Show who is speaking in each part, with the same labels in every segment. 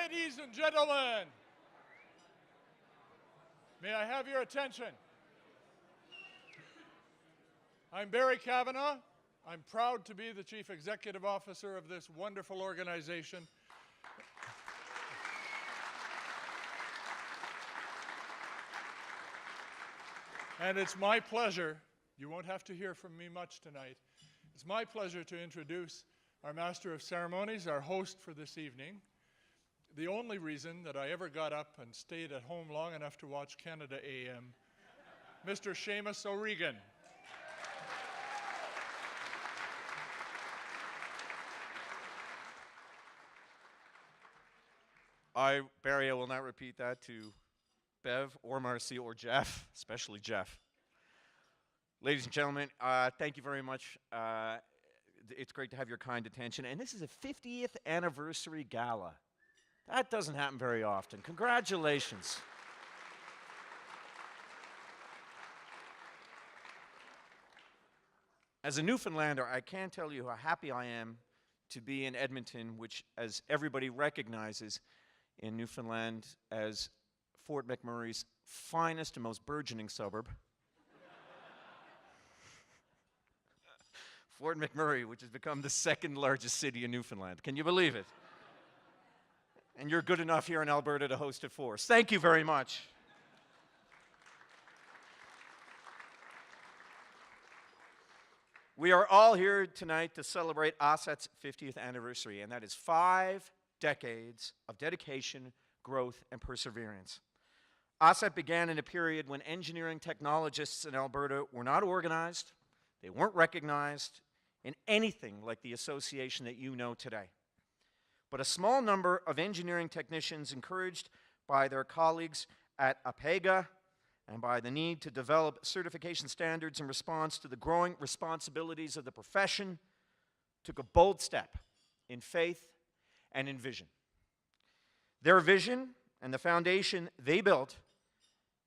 Speaker 1: Ladies and gentlemen, may I have your attention? I'm Barry Kavanagh. I'm proud to be the Chief Executive Officer of this wonderful organization. And it's my pleasure, you won't have to hear from me much tonight, it's my pleasure to introduce our Master of Ceremonies, our host for this evening. The only reason that I ever got up and stayed at home long enough to watch Canada AM, Mr. Seamus O'Regan.
Speaker 2: Barry, I will not repeat that to Bev or Marcy or Jeff, especially Jeff. Ladies and gentlemen, thank you very much. It's great to have your kind attention. And this is a 50th Anniversary Gala. That doesn't happen very often. Congratulations. As a Newfoundlander, I can't tell you how happy I am to be in Edmonton, which, as everybody recognizes in Newfoundland, as Fort McMurray's finest and most burgeoning suburb. Fort McMurray, which has become the second largest city in Newfoundland. Can you believe it? And you're good enough here in Alberta to host it for us. Thank you very much. We are all here tonight to celebrate ASET's 50th anniversary, and that is 5 decades of dedication, growth, and perseverance. ASET began in a period when engineering technologists in Alberta were not organized, they weren't recognized in anything like the association that you know today. But a small number of engineering technicians, encouraged by their colleagues at APEGA and by the need to develop certification standards in response to the growing responsibilities of the profession, took a bold step in faith and in vision. Their vision and the foundation they built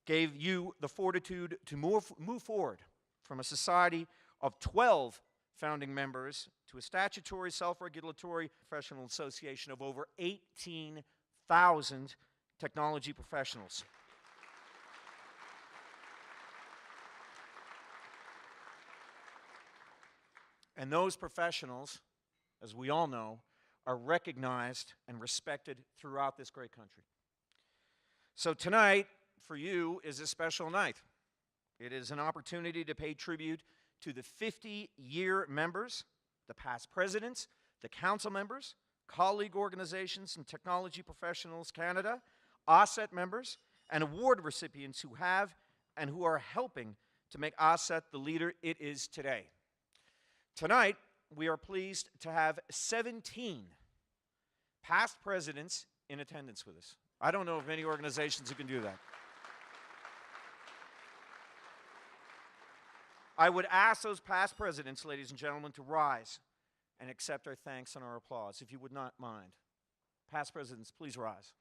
Speaker 2: gave you the fortitude to move forward from a society of 12 founding members to a statutory self-regulatory professional association of over 18,000 technology professionals. And those professionals, as we all know, are recognized and respected throughout this great country. So tonight, for you, is a special night. It is an opportunity to pay tribute to the 50-year members, the past presidents, the council members, colleague organizations and Technology Professionals Canada, ASET members, and award recipients who have and who are helping to make ASET the leader it is today. Tonight, we are pleased to have 17 past presidents in attendance with us. I don't know of many organizations who can do that. I would ask those past presidents, ladies and gentlemen, to rise and accept our thanks and our applause, if you would not mind. Past presidents, please rise.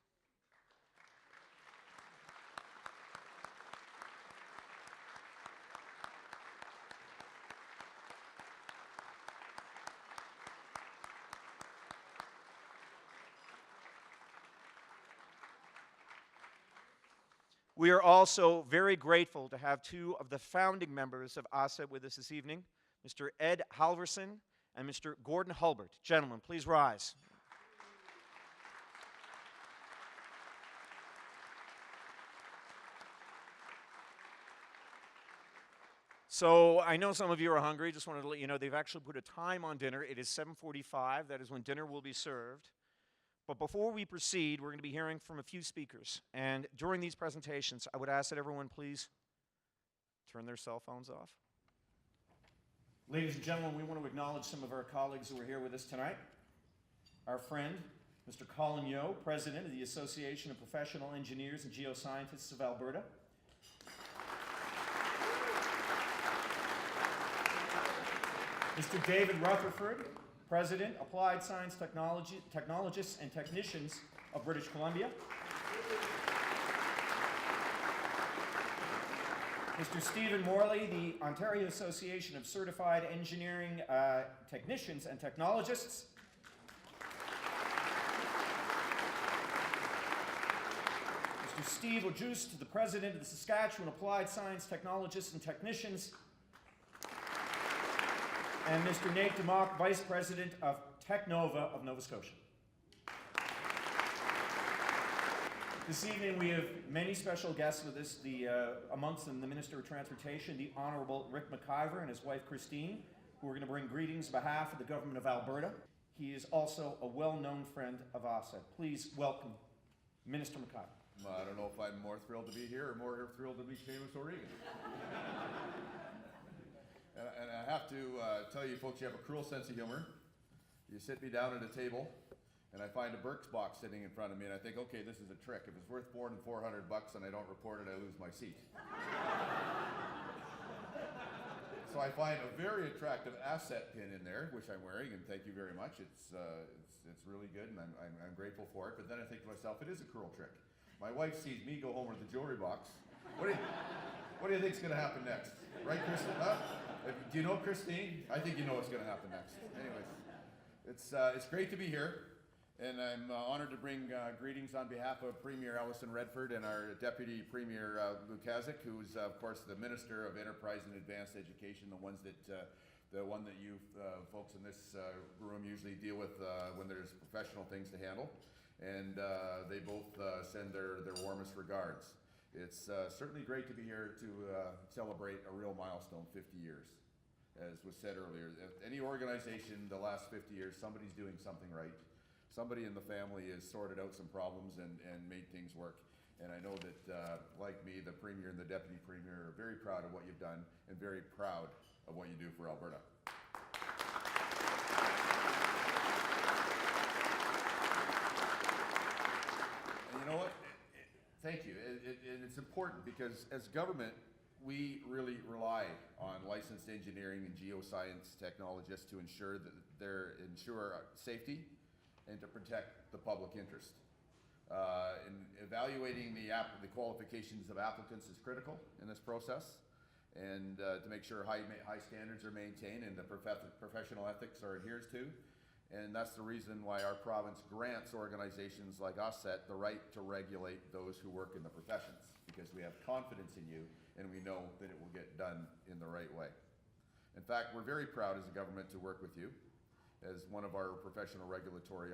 Speaker 2: We are also very grateful to have 2 of the founding members of ASET with us this evening, Mr. Ed Halverson and Mr. Gordon Hulbert. Gentlemen, please rise. So I know some of you are hungry. Just wanted to let you know they've actually put a time on dinner. It is 7:45. That is when dinner will be served. But before we proceed, we're going to be hearing from a few speakers. And during these presentations, I would ask that everyone please turn their cell phones off. Ladies and gentlemen, we want to acknowledge some of our colleagues who are here with us tonight. Our friend, Mr. Colin Yeo, President of the Association of Professional Engineers and Geoscientists of Alberta. Mr. David Rutherford, President, Applied Science Technologists and Technicians of British Columbia. Mr. Stephen Morley, the Ontario Association of Certified Engineering Technicians and Technologists. Mr. Steve O'Juice, the President of the Saskatchewan Applied Science Technologists and Technicians, and Mr. Nate DeMock, Vice President of Technova of Nova Scotia. This evening we have many special guests with us, amongst them the Minister of Transportation, the Honourable Rick McIver, and his wife Christine, who are going to bring greetings on behalf of the Government of Alberta. He is also a well-known friend of ASET. Please welcome Minister McIver.
Speaker 3: I don't know if I'm more thrilled to be here or more thrilled to be famous O'Regan. and I have to tell you folks, you have a cruel sense of humor. You sit me down at a table, and I find a Burke's box sitting in front of me, and I think, okay, this is a trick. If it's worth more than $400 and I don't report it, I lose my seat. So I find a very attractive ASET pin in there, which I'm wearing, and thank you very much. It's really good, and I'm grateful for it. But then I think to myself, it is a cruel trick. My wife sees me go home with the jewelry box. What do you think's going to happen next? Right, Christine? Huh? Do you know Christine? I think you know what's going to happen next. Anyways, it's great to be here, and I'm honored to bring greetings on behalf of Premier Alison Redford and our Deputy Premier Lukazik, who's of course the Minister of Enterprise and Advanced Education, the one that you folks in this room usually deal with when there's professional things to handle. And they both send their warmest regards. It's certainly great to be here to celebrate a real milestone, 50 years. As was said earlier, if any organization the last 50 years, somebody's doing something right. Somebody in the family has sorted out some problems and made things work. And I know that, like me, the Premier and the Deputy Premier are very proud of what you've done and very proud of what you do for Alberta. You know what? Thank you. And it's important because as government, we really rely on licensed engineering and geoscience technologists to ensure that ensure safety and to protect the public interest. In evaluating the qualifications of applicants is critical in this process, and to make sure high standards are maintained and the professional ethics are adhered to. And that's the reason why our province grants organizations like ASET the right to regulate those who work in the professions, because we have confidence in you and we know that it will get done in the right way. In fact, we're very proud as a government to work with you as one of our professional regulatory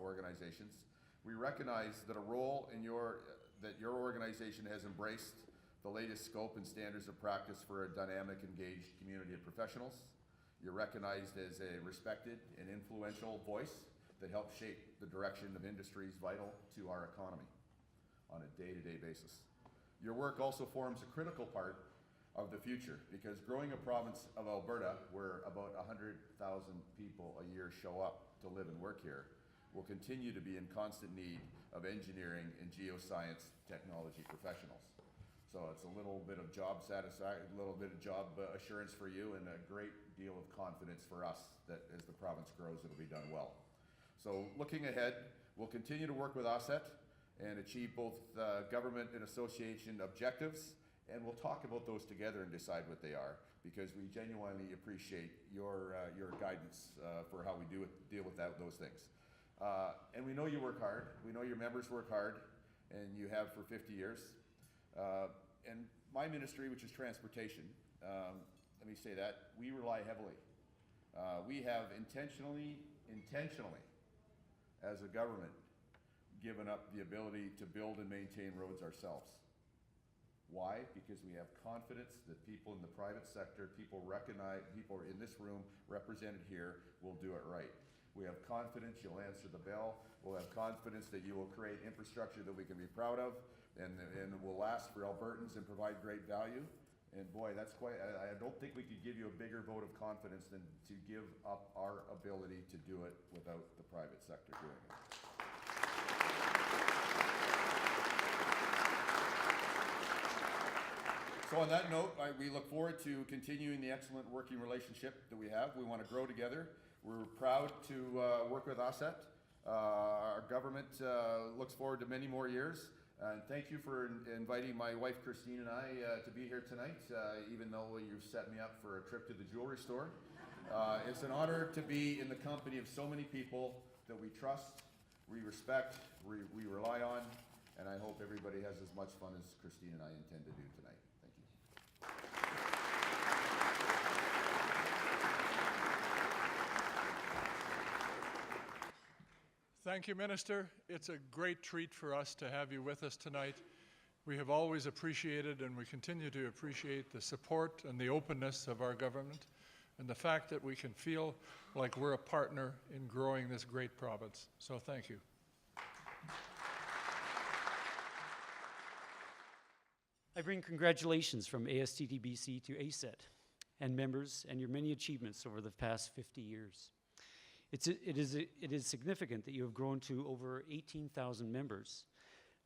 Speaker 3: organizations. We recognize that that your organization has embraced the latest scope and standards of practice for a dynamic, engaged community of professionals. You're recognized as a respected and influential voice that helps shape the direction of industries vital to our economy on a day-to-day basis. Your work also forms a critical part of the future, because growing a province of Alberta, where about 100,000 people a year show up to live and work here, will continue to be in constant need of engineering and geoscience technology professionals. So it's a little bit of job satisfaction, a little bit of job assurance for you, and a great deal of confidence for us that as the province grows, it'll be done well. So looking ahead, we'll continue to work with ASET and achieve both government and association objectives, and we'll talk about those together and decide what they are, because we genuinely appreciate your guidance for how we deal with those things. And we know you work hard. We know your members work hard, and you have for 50 years. And my ministry, which is transportation, let me say that, we rely heavily. We have intentionally, as a government, given up the ability to build and maintain roads ourselves. Why? Because we have confidence that people in the private sector, people in this room represented here, will do it right. We have confidence you'll answer the bell. We'll have confidence that you will create infrastructure that we can be proud of and will last for Albertans and provide great value. And boy, that's quite, I don't think we could give you a bigger vote of confidence than to give up our ability to do it without the private sector doing it. So on that note, we look forward to continuing the excellent working relationship that we have. We want to grow together. We're proud to work with ASET. Our government looks forward to many more years. And thank you for inviting my wife Christine and I to be here tonight, even though you've set me up for a trip to the jewelry store. It's an honor to be in the company of so many people that we trust, we respect, we rely on, and I hope everybody has as much fun as Christine and I intend to do tonight. Thank you.
Speaker 1: Thank you, Minister. It's a great treat for us to have you with us tonight. We have always appreciated and we continue to appreciate the support and the openness of our government and the fact that we can feel like we're a partner in growing this great province. So thank you.
Speaker 4: I bring congratulations from ASTTBC to ASET and members and your many achievements over the past 50 years. It is significant that you have grown to over 18,000 members,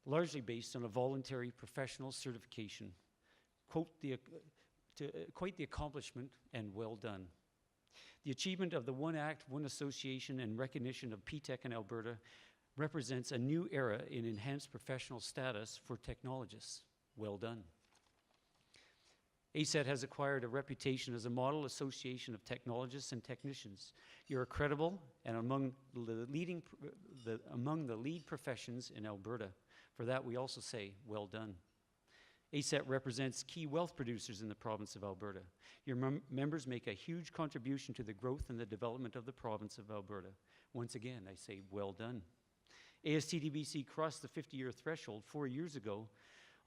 Speaker 4: largely based on a voluntary professional certification. Quite the accomplishment and well done. The achievement of the One Act, One Association and recognition of PTEC in Alberta represents a new era in enhanced professional status for technologists. Well done. ASET has acquired a reputation as a model association of technologists and technicians. You're credible and among the lead professions in Alberta. For that, we also say, well done. ASET represents key wealth producers in the province of Alberta. Your members make a huge contribution to the growth and the development of the province of Alberta. Once again, I say, well done. ASTTBC crossed the 50-year threshold 4 years ago.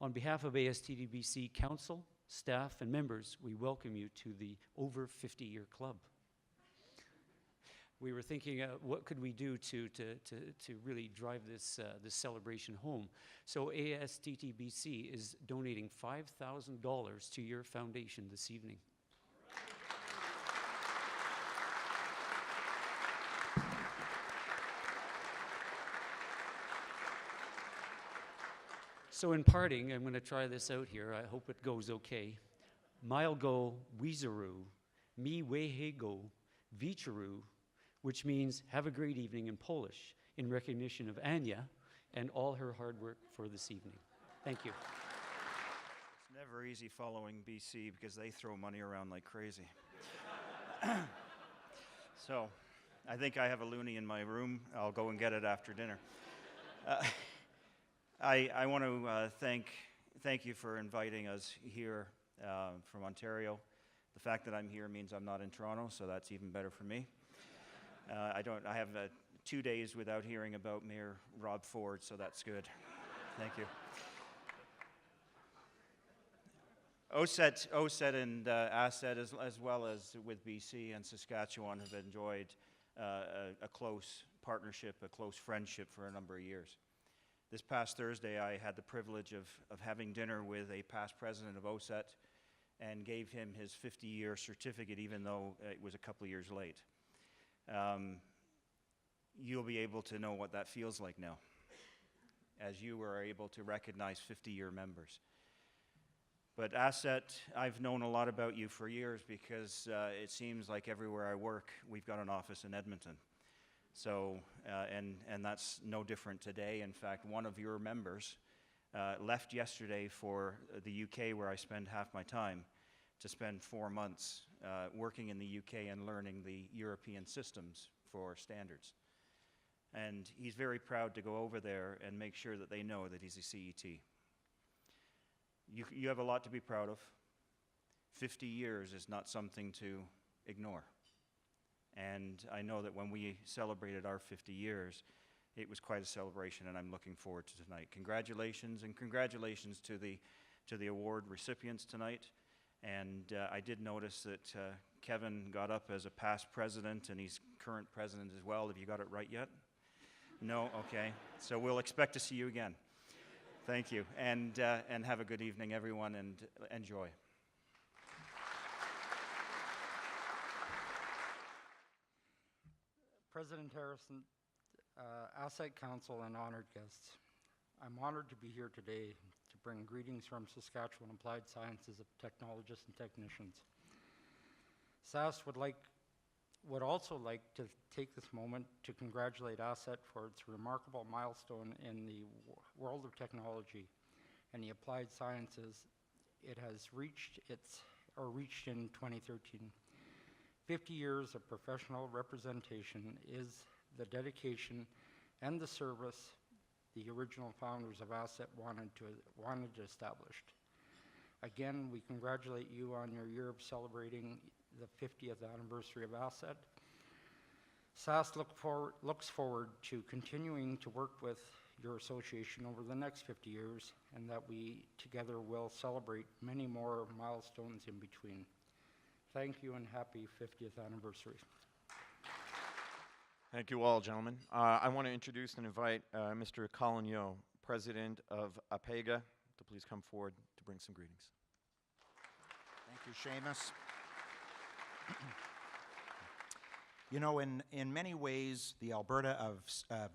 Speaker 4: On behalf of ASTTBC Council, staff, and members, we welcome you to the over 50-year club. We were thinking, what could we do to really drive this celebration home? So ASTTBC is donating $5,000 to your foundation this evening. So in parting, I'm going to try this out here. I hope it goes okay. Mailgo Wizaru, mi wehego vicharu, which means have a great evening in Polish, in recognition of Anya and all her hard work for this evening. Thank you.
Speaker 5: It's never easy following BC because they throw money around like crazy. So, I think I have a loonie in my room. I'll go and get it after dinner. I want to thank you for inviting us here from Ontario. The fact that I'm here means I'm not in Toronto, so that's even better for me. I have 2 days without hearing about Mayor Rob Ford, so that's good. Thank you. OSET and ASET, as well as with BC and Saskatchewan, have enjoyed a close partnership, a close friendship for a number of years. This past Thursday, I had the privilege of having dinner with a past president of OSET and gave him his 50-year certificate, even though it was a couple of years late. You'll be able to know what that feels like now, as you were able to recognize 50-year members. But ASET, I've known a lot about you for years because it seems like everywhere I work, we've got an office in Edmonton. So, and that's no different today. In fact, one of your members left yesterday for the UK, where I spend half my time, to spend 4 months working in the UK and learning the European systems for standards. And he's very proud to go over there and make sure that they know that he's a CET. You have a lot to be proud of. 50 years is not something to ignore. And I know that when we celebrated our 50 years, it was quite a celebration, and I'm looking forward to tonight. Congratulations, and congratulations to the award recipients tonight. And I did notice that Kevin got up as a past president, and he's current president as well. Have you got it right yet? No? Okay. So we'll expect to see you again. Thank you. And have a good evening, everyone, and enjoy.
Speaker 6: President Harrison, ASET Council, and honored guests, I'm honored to be here today to bring greetings from Saskatchewan Applied Sciences of technologists and technicians. SAS would also like to take this moment to congratulate ASET for its remarkable milestone in the world of technology and the applied sciences it has reached in 2013. 50 years of professional representation is the dedication and the service the original founders of ASET wanted established. Again, we congratulate you on your year of celebrating the 50th anniversary of ASET. SAS looks forward to continuing to work with your association over the next 50 years, and that we together will celebrate many more milestones in between. Thank you and happy 50th anniversary.
Speaker 2: Thank you all, gentlemen. I want to introduce and invite Mr. Colin Yeo, President of APEGA, to please come forward to bring some greetings.
Speaker 7: Thank you, Seamus. You know, in many ways, the Alberta of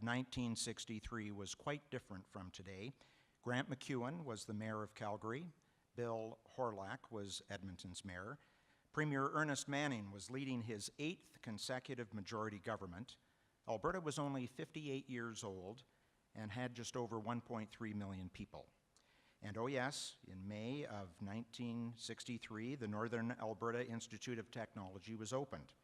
Speaker 7: 1963 was quite different from today. Grant McEwen was the mayor of Calgary. Bill Horlack was Edmonton's mayor. Premier Ernest Manning was leading his 8th consecutive majority government. Alberta was only 58 years old and had just over 1.3 million people. And oh yes, in May of 1963, the Northern Alberta Institute of Technology was opened.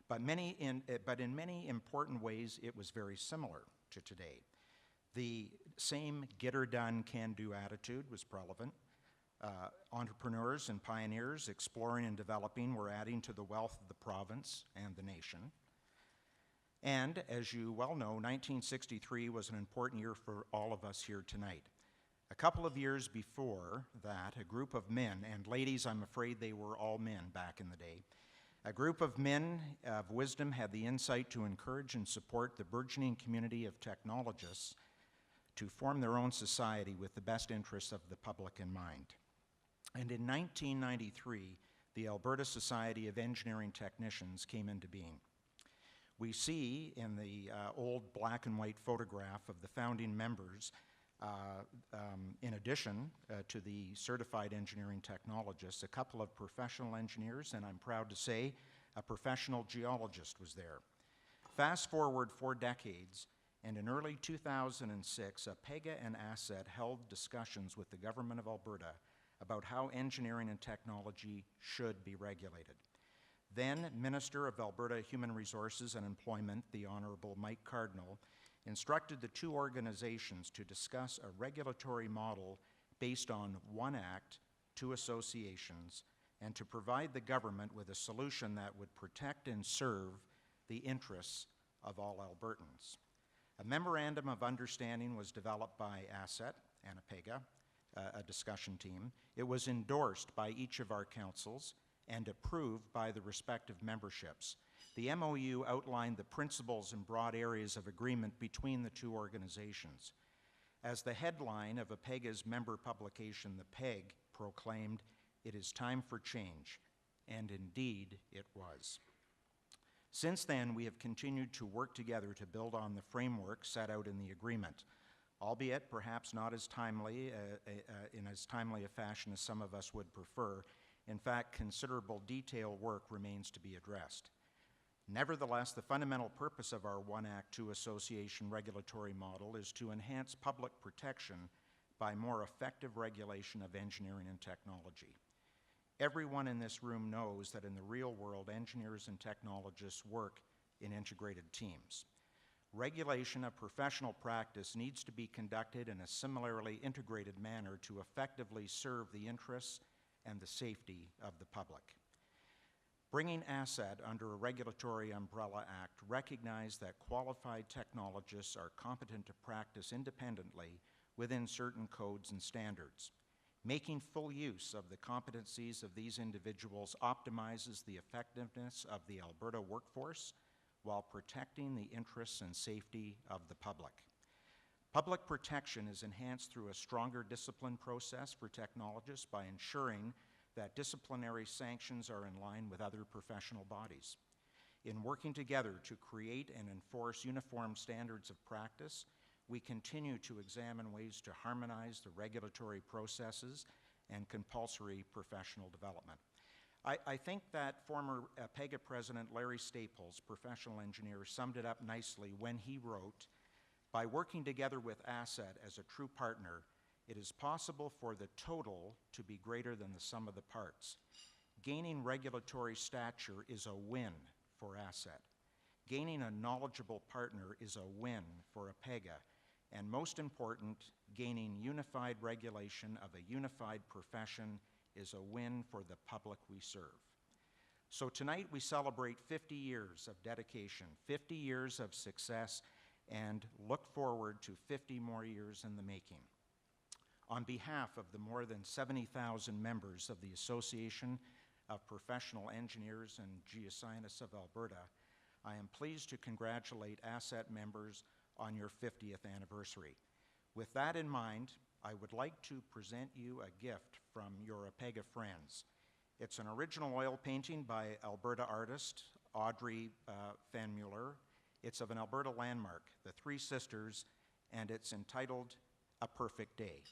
Speaker 7: But in many important ways, it was very similar to today. The same get-her-done, can-do attitude was prevalent. Entrepreneurs and pioneers exploring and developing were adding to the wealth of the province and the nation. And as you well know, 1963 was an important year for all of us here tonight. A couple of years before that, a group of men, and ladies, I'm afraid they were all men back in the day, a group of men of wisdom had the insight to encourage and support the burgeoning community of technologists to form their own society with the best interests of the public in mind. And in 1993, the Alberta Society of Engineering Technicians came into being. We see in the old black and white photograph of the founding members, in addition to the certified engineering technologists, a couple of professional engineers, and I'm proud to say a professional geologist was there. Fast forward 4 decades, and in early 2006, APEGA and ASET held discussions with the government of Alberta about how engineering and technology should be regulated. Then Minister of Alberta Human Resources and Employment, the Honourable Mike Cardinal, instructed the two organizations to discuss a regulatory model based on 1 act, 2 associations, and to provide the government with a solution that would protect and serve the interests of all Albertans. A memorandum of understanding was developed by ASET and APEGA, a discussion team. It was endorsed by each of our councils and approved by the respective memberships. The MOU outlined the principles and broad areas of agreement between the two organizations. As the headline of APEGA's member publication, The Peg, proclaimed, "It is time for change," and indeed it was. Since then, we have continued to work together to build on the framework set out in the agreement, albeit perhaps not as timely, in as timely a fashion as some of us would prefer. In fact, considerable detail work remains to be addressed. Nevertheless, the fundamental purpose of our 1 Act, 2 Association regulatory model is to enhance public protection by more effective regulation of engineering and technology. Everyone in this room knows that in the real world, engineers and technologists work in integrated teams. Regulation of professional practice needs to be conducted in a similarly integrated manner to effectively serve the interests and the safety of the public. Bringing ASET under a regulatory umbrella act recognized that qualified technologists are competent to practice independently within certain codes and standards. Making full use of the competencies of these individuals optimizes the effectiveness of the Alberta workforce while protecting the interests and safety of the public. Public protection is enhanced through a stronger discipline process for technologists by ensuring that disciplinary sanctions are in line with other professional bodies. In working together to create and enforce uniform standards of practice, we continue to examine ways to harmonize the regulatory processes and compulsory professional development. I think that former APEGA President Larry Staples, professional engineer, summed it up nicely when he wrote, "By working together with ASET as a true partner, it is possible for the total to be greater than the sum of the parts. Gaining regulatory stature is a win for ASET. Gaining a knowledgeable partner is a win for APEGA. and most important, gaining unified regulation of a unified profession is a win for the public we serve. So tonight we celebrate 50 years of dedication, 50 years of success, and look forward to 50 more years in the making. On behalf of the more than 70,000 members of the Association of Professional Engineers and Geoscientists of Alberta, I am pleased to congratulate ASET members on your 50th anniversary. With that in mind, I would like to present you a gift from your Apega friends. It's an original oil painting by Alberta artist Audrey Van Mueller. It's of an Alberta landmark, the Three Sisters, and it's entitled A Perfect Day.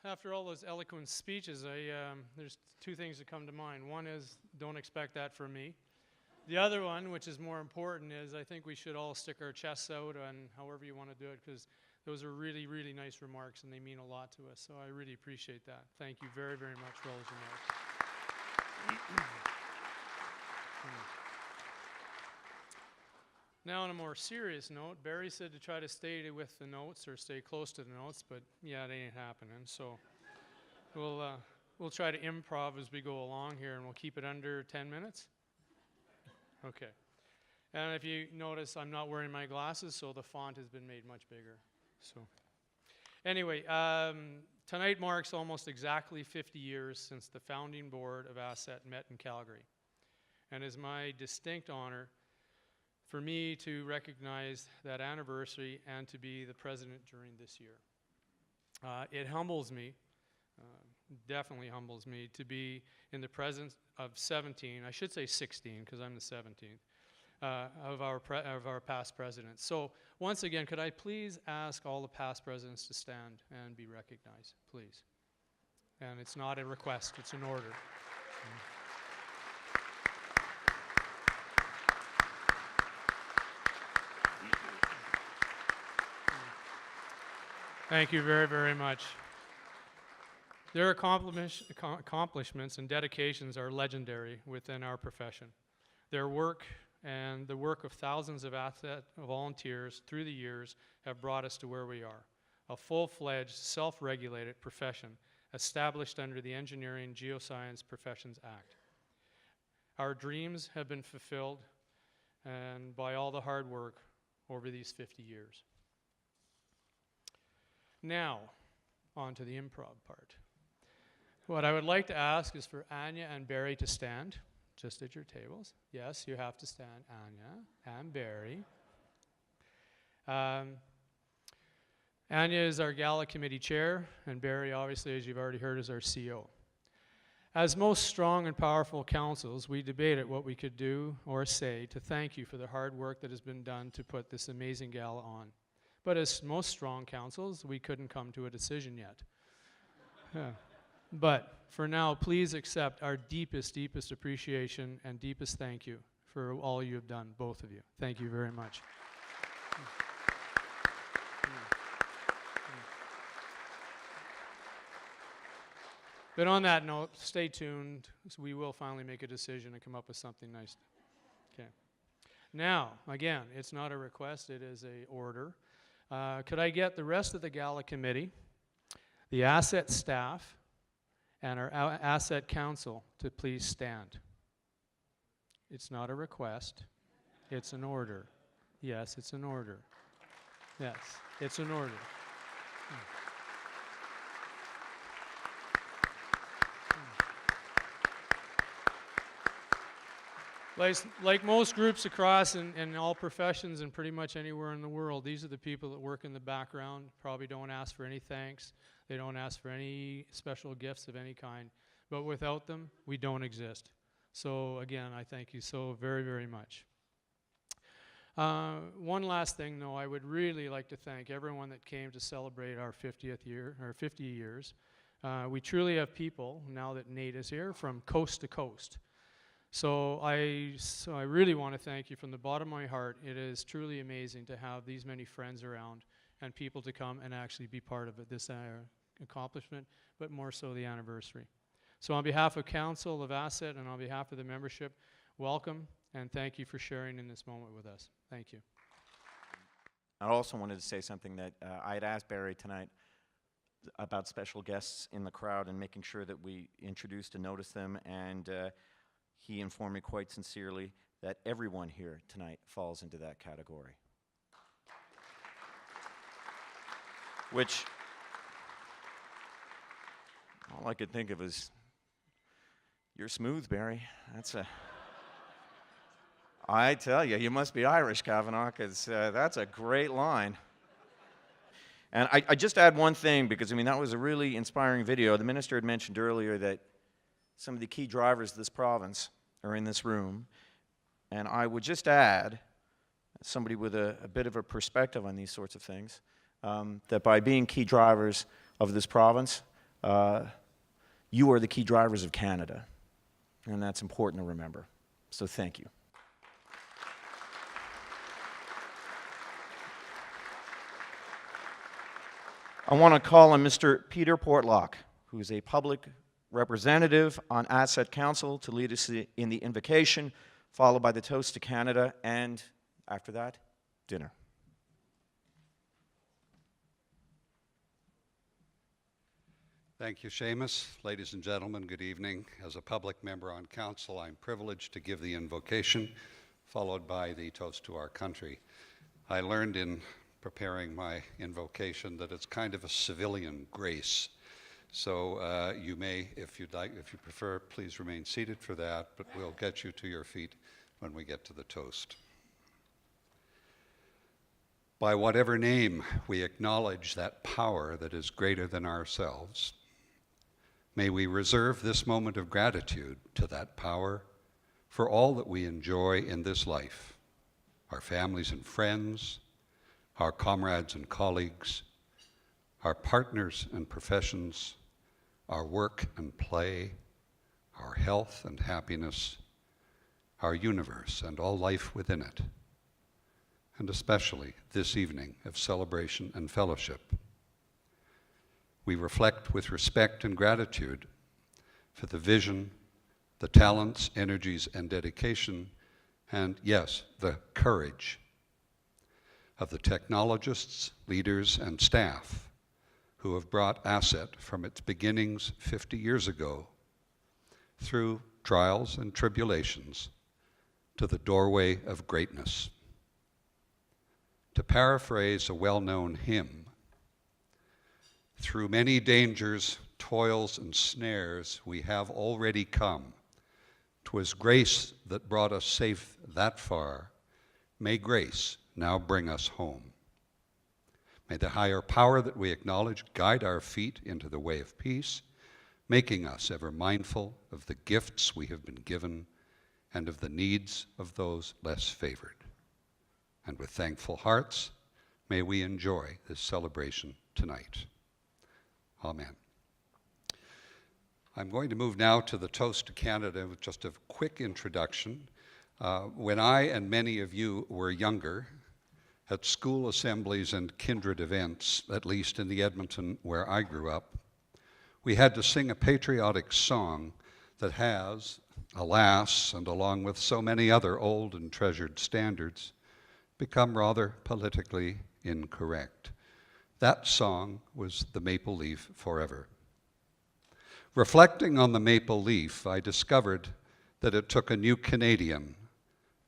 Speaker 8: After all those eloquent speeches, there's two things that come to mind. One is, don't expect that from me. The other one, which is more important, is I think we should all stick our chests out on however you want to do it, because those are really, really nice remarks, and they mean a lot to us. So I really appreciate that. Thank you very, very much for all those remarks. Now, on a more serious note, Barry said to try to stay with the notes or stay close to the notes, but yeah, it ain't happening. So we'll try to improv as we go along here, and we'll keep it under 10 minutes. Okay. And if you notice, I'm not wearing my glasses, so the font has been made much bigger. So anyway, tonight marks almost exactly 50 years since the founding board of ASET met in Calgary, and is my distinct honor for me to recognize that anniversary and to be the president during this year. It humbles me, definitely humbles me, to be in the presence of 17, I should say 16 because I'm the 17th, of our past presidents. So once again, could I please ask all the past presidents to stand and be recognized, please? And it's not a request, it's an order. Thank you very, very much. Their accomplishments and dedications are legendary within our profession. Their work and the work of thousands of ASET volunteers through the years have brought us to where we are, a full-fledged, self-regulated profession established under the Engineering Geoscience Professions Act. Our dreams have been fulfilled and by all the hard work over these 50 years. Now, on to the improv part. What I would like to ask is for Anya and Barry to stand, just at your tables. Yes, you have to stand, Anya and Barry. Anya is our Gala Committee Chair, and Barry, obviously, as you've already heard, is our CO. As most strong and powerful councils, we debated what we could do or say to thank you for the hard work that has been done to put this amazing gala on. But as most strong councils, we couldn't come to a decision yet. Yeah. But for now, please accept our deepest, deepest appreciation and deepest thank you for all you have done, both of you. Thank you very much. But on that note, stay tuned. We will finally make a decision and come up with something nice. Okay. Now, again, it's not a request, it is an order. Could I get the rest of the Gala Committee, the ASET staff, and our ASET Council to please stand? It's not a request, it's an order. Yes, it's an order. Yes, it's an order. Like most groups across in all professions and pretty much anywhere in the world, these are the people that work in the background, probably don't ask for any thanks, they don't ask for any special gifts of any kind, but without them, we don't exist. So again, I thank you so very, very much. One last thing though, I would really like to thank everyone that came to celebrate our 50th year, or 50 years. We truly have people, now that Nate is here, from coast to coast. So I really want to thank you from the bottom of my heart. It is truly amazing to have these many friends around and people to come and actually be part of it, this accomplishment, but more so the anniversary. So on behalf of Council of ASET and on behalf of the membership, welcome and thank you for sharing in this moment with us. Thank you.
Speaker 2: I also wanted to say something that I had asked Barry tonight about special guests in the crowd and making sure that we introduced and noticed them, and he informed me quite sincerely that everyone here tonight falls into that category. Which, all I could think of is, you're smooth, Barry. That's a... I tell you, you must be Irish, Kavanaugh, because that's a great line. And I just add one thing, because, I mean, that was a really inspiring video. The minister had mentioned earlier that some of the key drivers of this province are in this room. And I would just add, somebody with a bit of a perspective on these sorts of things, that by being key drivers of this province, you are the key drivers of Canada. And that's important to remember. So thank you. I want to call on Mr. Peter Portlock, who is a public representative on ASET Council, to lead us in the invocation, followed by the toast to Canada, and after that, dinner.
Speaker 9: Thank you, Seamus. Ladies and gentlemen, good evening. As a public member on council, I'm privileged to give the invocation, followed by the toast to our country. I learned in preparing my invocation that it's kind of a civilian grace. So you may, if you prefer, please remain seated for that, but we'll get you to your feet when we get to the toast. By whatever name we acknowledge that power that is greater than ourselves, may we reserve this moment of gratitude to that power for all that we enjoy in this life, our families and friends, our comrades and colleagues, our partners and professions, our work and play, our health and happiness, our universe and all life within it, and especially this evening of celebration and fellowship. We reflect with respect and gratitude for the vision, the talents, energies, and dedication, and yes, the courage of the technologists, leaders, and staff who have brought ASET from its beginnings 50 years ago through trials and tribulations to the doorway of greatness. To paraphrase a well-known hymn, through many dangers, toils, and snares we have already come. 'Twas grace that brought us safe that far. May grace now bring us home. May the higher power that we acknowledge guide our feet into the way of peace, making us ever mindful of the gifts we have been given and of the needs of those less favored. And with thankful hearts, may we enjoy this celebration tonight. Amen. I'm going to move now to the toast to Canada with just a quick introduction. When I and many of you were younger, at school assemblies and kindred events, at least in the Edmonton where I grew up, we had to sing a patriotic song that has, alas, and along with so many other old and treasured standards, become rather politically incorrect. That song was The Maple Leaf Forever. Reflecting on the maple leaf, I discovered that it took a new Canadian,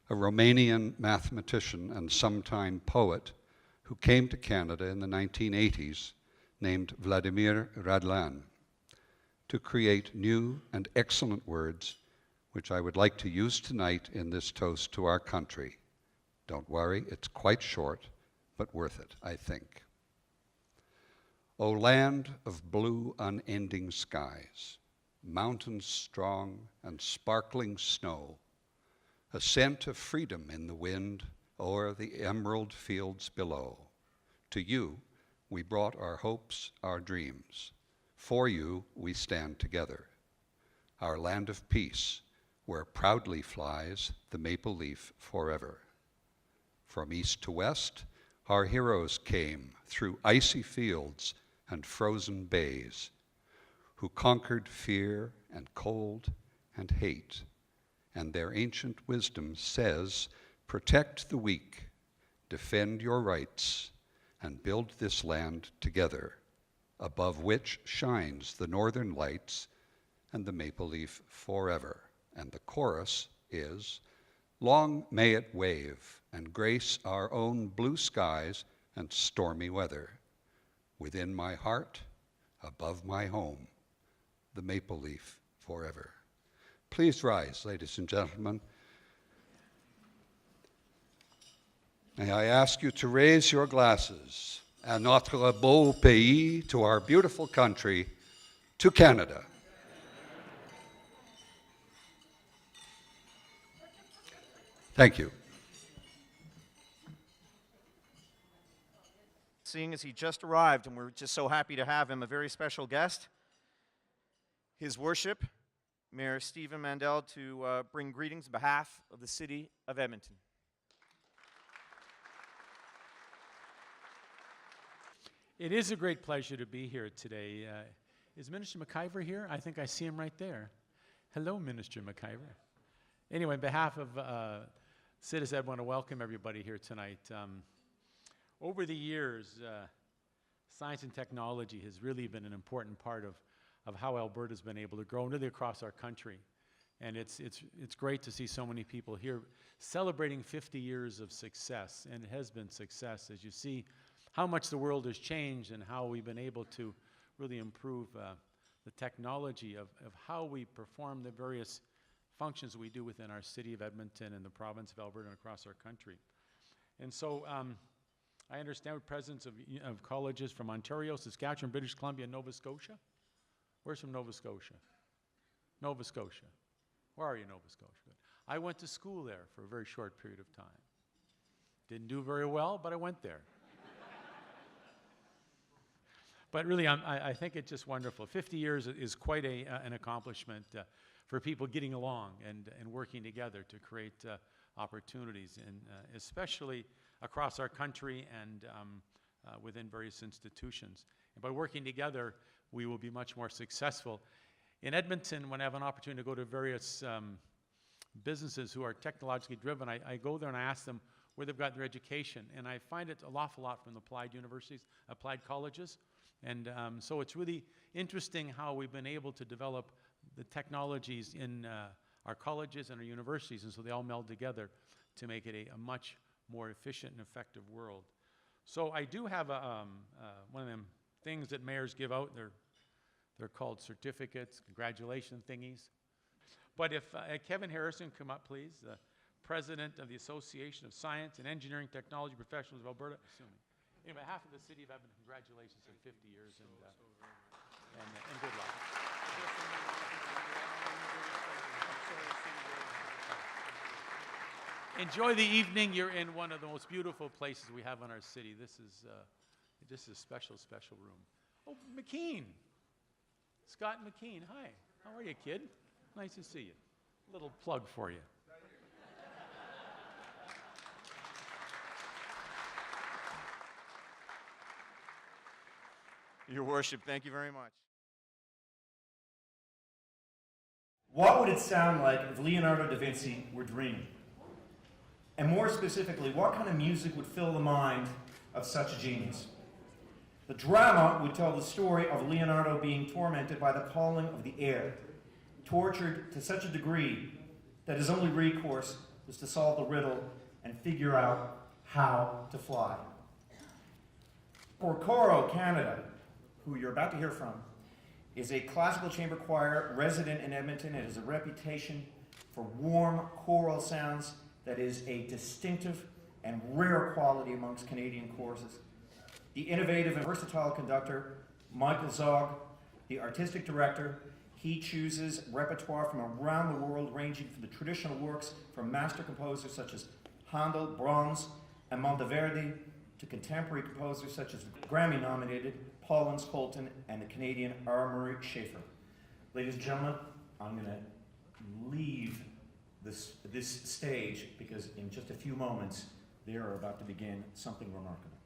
Speaker 9: a Romanian mathematician and sometime poet who came to Canada in the 1980s, named Vladimir Radlan, to create new and excellent words, which I would like to use tonight in this toast to our country. Don't worry, it's quite short, but worth it, I think. O land of blue unending skies, mountains strong and sparkling snow, a scent of freedom in the wind o'er the emerald fields below. To you we brought our hopes, our dreams. For you we stand together. Our land of peace, where proudly flies the maple leaf forever. From east to west, our heroes came through icy fields and frozen bays, who conquered fear and cold and hate. And their ancient wisdom says, protect the weak, defend your rights, and build this land together, above which shines the northern lights and the maple leaf forever. And the chorus is, long may it wave and grace our own blue skies and stormy weather. Within my heart, above my home, the maple leaf forever. Please rise, ladies and gentlemen. May I ask you to raise your glasses à notre beau pays, to our beautiful country, to Canada. Thank you.
Speaker 2: Seeing as he just arrived, and we're just so happy to have him, a very special guest, His Worship, Mayor Stephen Mandel, to bring greetings on behalf of the City of Edmonton.
Speaker 10: It is a great pleasure to be here today. Is Minister McIver here? I think I see him right there. Hello, Minister McIver. Anyway, on behalf of Citizen, I want to welcome everybody here tonight. Over the years, science and technology has really been an important part of how Alberta's been able to grow really across our country. And it's great to see so many people here celebrating 50 years of success. And it has been success, as you see how much the world has changed and how we've been able to really improve the technology of how we perform the various functions we do within our city of Edmonton and the province of Alberta and across our country. And so I understand with presence of colleges from Ontario, Saskatchewan, British Columbia, and Nova Scotia. Where's from Nova Scotia? Nova Scotia. Where are you, Nova Scotia? Good. I went to school there for a very short period of time. Didn't do very well, but I went there. But really, I think it's just wonderful. 50 years is quite an accomplishment for people getting along and working together to create opportunities, and especially across our country and within various institutions. And by working together, we will be much more successful. In Edmonton, when I have an opportunity to go to various businesses who are technologically driven, I go there and I ask them where they've got their education. And I find it an awful lot from the applied universities, applied colleges. And so it's really interesting how we've been able to develop the technologies in our colleges and our universities, and so they all meld together to make it a much more efficient and effective world. So I do have one of them things that mayors give out. They're called certificates, congratulation thingies. But if Kevin Harrison come up, please, the President of the Association of Science and Engineering Technology Professionals of Alberta. On behalf of the City of Edmonton, congratulations on 50 years and good luck. Enjoy the evening. You're in one of the most beautiful places we have in our city. This is a special, special room. Oh, McKean. Scott McKean. Hi. How are you, kid? Nice to see you. Little plug for you.
Speaker 2: Your Worship, thank you very much.
Speaker 11: What would it sound like if Leonardo da Vinci were dreaming? And more specifically, what kind of music would fill the mind of such a genius? The drama would tell the story of Leonardo being tormented by the calling of the air, tortured to such a degree that his only recourse was to solve the riddle and figure out how to fly. Porcoro, Canada, who you're about to hear from, is a classical chamber choir resident in Edmonton. It has a reputation for warm choral sounds that is a distinctive and rare quality amongst Canadian choruses. The innovative and versatile conductor, Michael Zog, the artistic director, he chooses repertoire from around the world, ranging from the traditional works from master composers such as Handel, Brahms, and Monteverdi, to contemporary composers such as Grammy-nominated Paulins Holton and the Canadian R. Murray Schafer. Ladies and gentlemen, I'm going to leave this stage because in just a few moments they are about to begin something remarkable.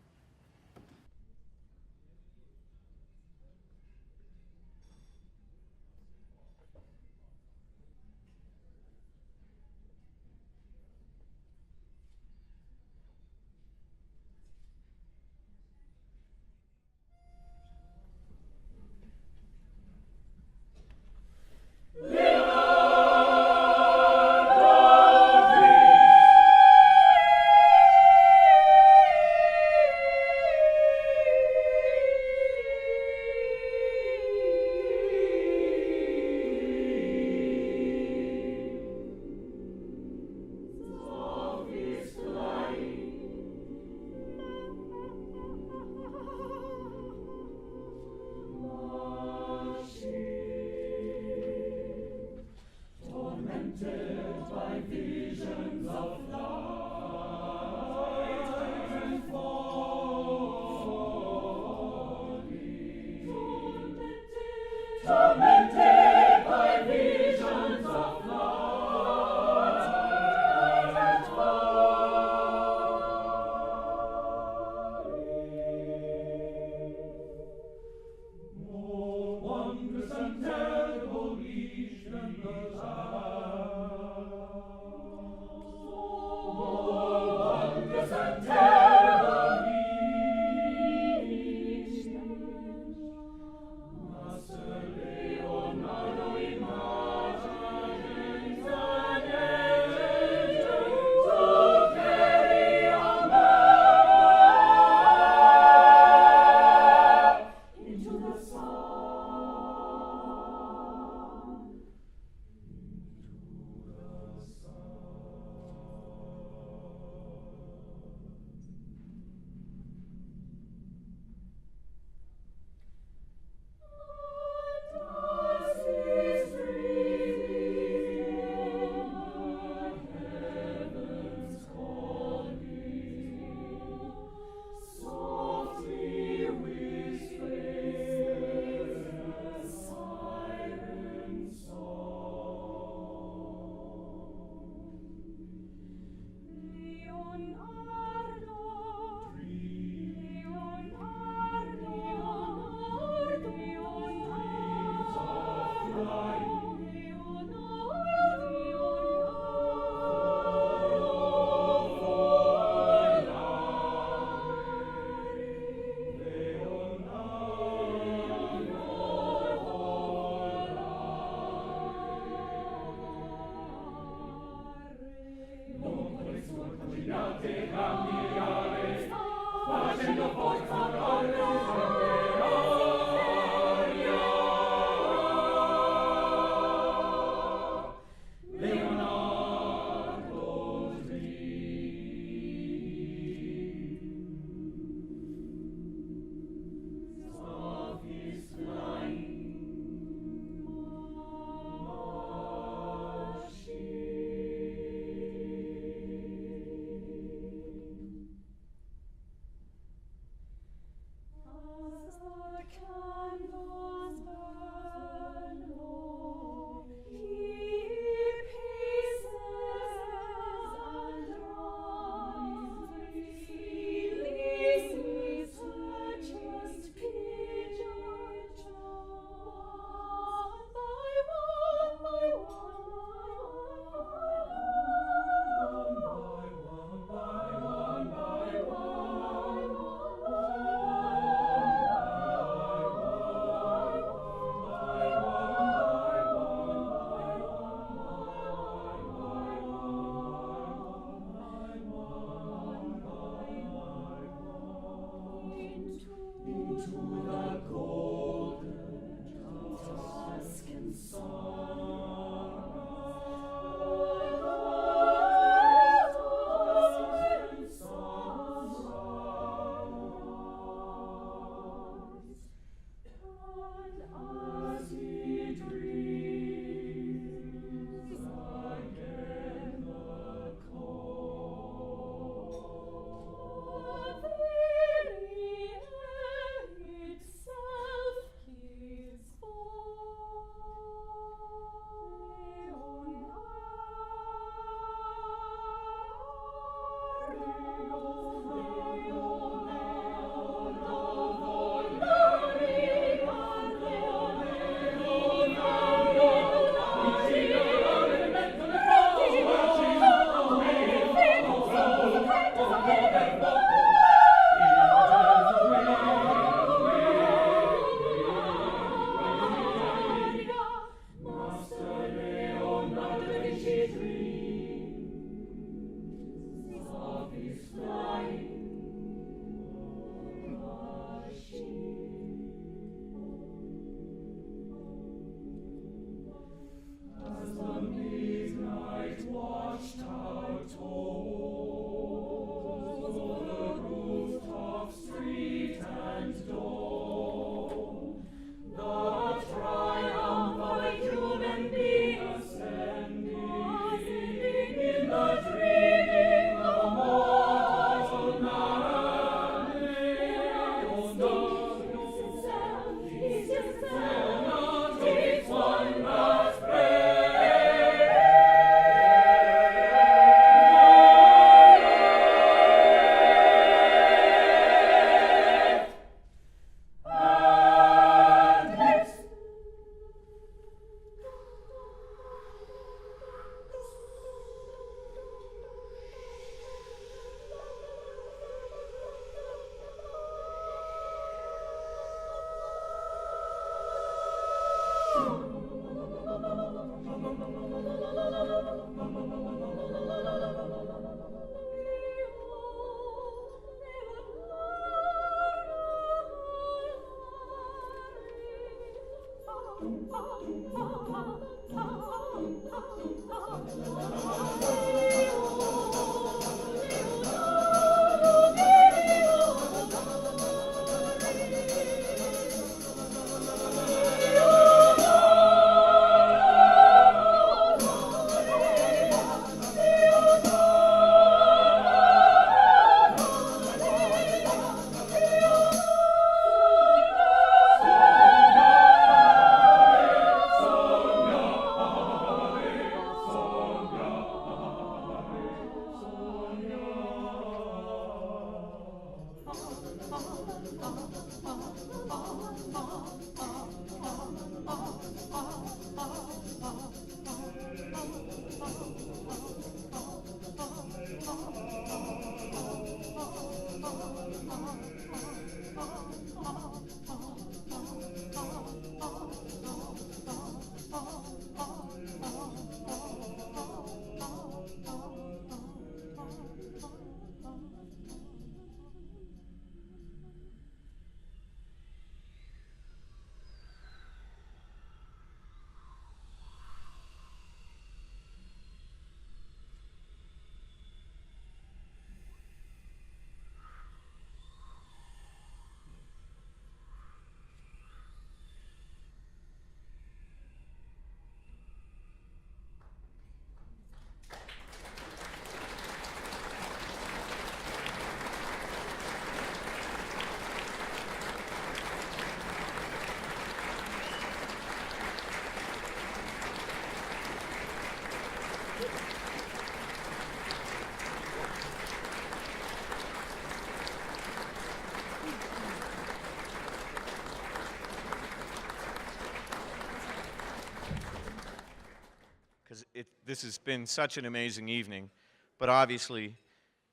Speaker 2: Because this has been such an amazing evening, but obviously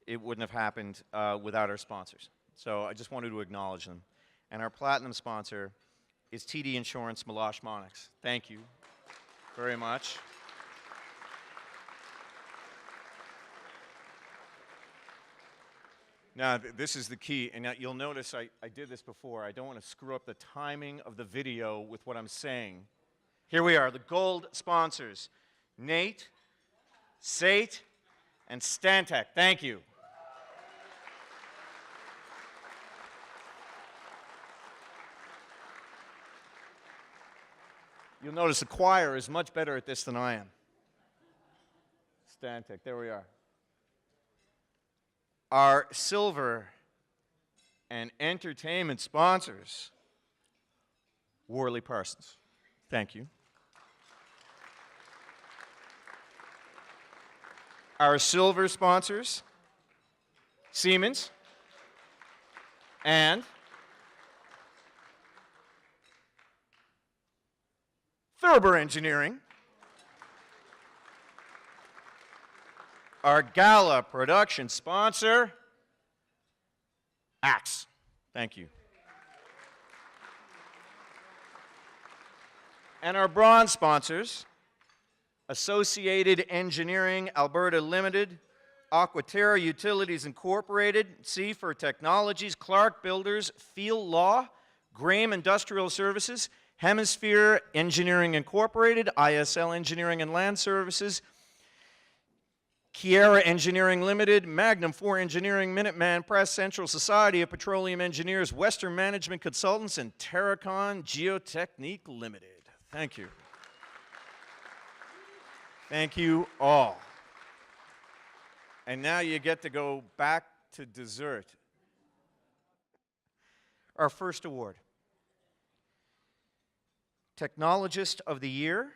Speaker 2: it wouldn't have happened without our sponsors. So I just wanted to acknowledge them. And our platinum sponsor is TD Insurance Milosh Monix. Thank you very much. Now, this is the key, and you'll notice I did this before. I don't want to screw up the timing of the video with what I'm saying. Here we are, the gold sponsors, Nate, Sate, and Stantec. Thank you. You'll notice the choir is much better at this than I am. Stantec, there we are. Our silver and entertainment sponsors, Worley Parsons. Thank you. Our silver sponsors, Siemens and Thurber Engineering. Our gala production sponsor, Axe. Thank you. And our bronze sponsors, Associated Engineering Alberta Limited, Aquaterra Utilities Incorporated, Seafer Technologies, Clark Builders, Field Law, Graham Industrial Services, Hemisphere Engineering Incorporated, ISL Engineering and Land Services, Kiera Engineering Limited, Magnum 4 Engineering, Minuteman Press, Central Society of Petroleum Engineers, Western Management Consultants, and Terracon Geotechnique Limited. Thank you. Thank you all. And now you get to go back to dessert. Our first award, Technologist of the Year.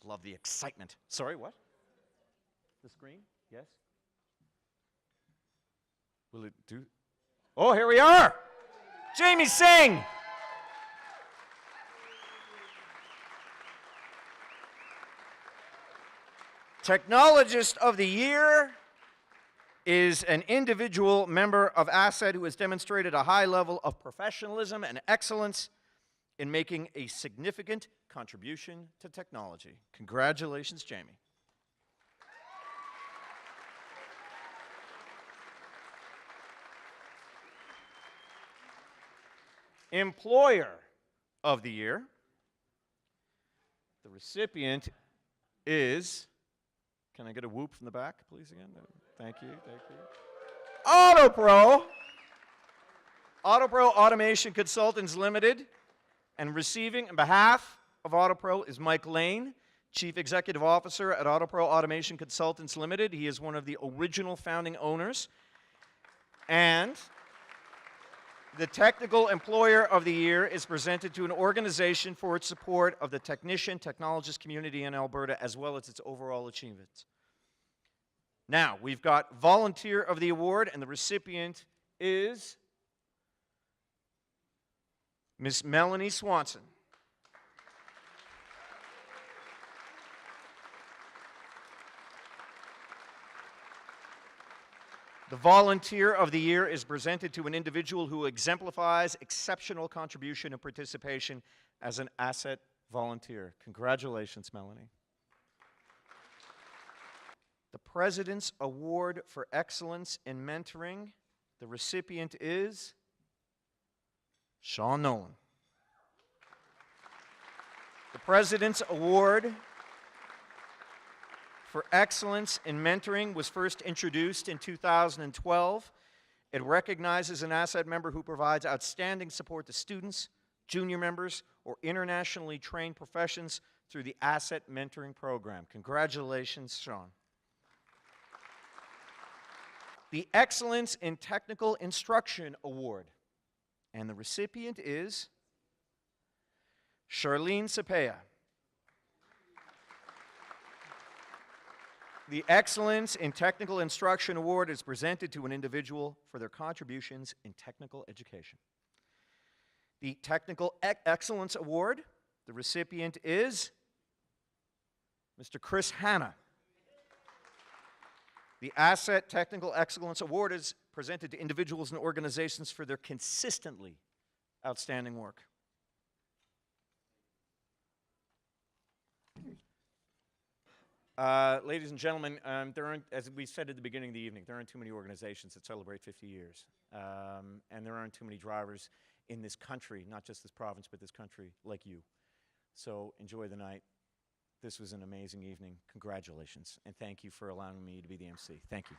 Speaker 2: Love the excitement. Sorry, what? The screen? Yes? Will it do? Oh, here we are! Jamie Singh! Technologist of the Year is an individual member of ASET who has demonstrated a high level of professionalism and excellence in making a significant contribution to technology. Congratulations, Jamie. Employer of the Year. The recipient is, can I get a whoop from the back, please, again? Thank you, thank you. AutoPro. AutoPro Automation Consultants Limited. And receiving on behalf of AutoPro is Mike Lane, Chief Executive Officer at AutoPro Automation Consultants Limited. He is one of the original founding owners. And the Technical Employer of the Year is presented to an organization for its support of the technician, technologist community in Alberta, as well as its overall achievements. Now, we've got Volunteer of the Award, and the recipient is Miss Melanie Swanson. The Volunteer of the Year is presented to an individual who exemplifies exceptional contribution and participation as an ASET volunteer. Congratulations, Melanie. The President's Award for Excellence in Mentoring, the recipient is Sean Nolan. The President's Award for Excellence in Mentoring was first introduced in 2012. It recognizes an ASET member who provides outstanding support to students, junior members, or internationally trained professions through the ASET Mentoring Program. Congratulations, Sean. The Excellence in Technical Instruction Award, and the recipient is Charlene Cepeda. The Excellence in Technical Instruction Award is presented to an individual for their contributions in technical education. The Technical Excellence Award, the recipient is Mr. Chris Hanna. The ASET Technical Excellence Award is presented to individuals and organizations for their consistently outstanding work. Ladies and gentlemen, there aren't, as we said at the beginning of the evening, there aren't too many organizations that celebrate 50 years. And there aren't too many drivers in this country, not just this province, but this country, like you. So enjoy the night. This was an amazing evening. Congratulations. And thank you for allowing me to be the MC. Thank you.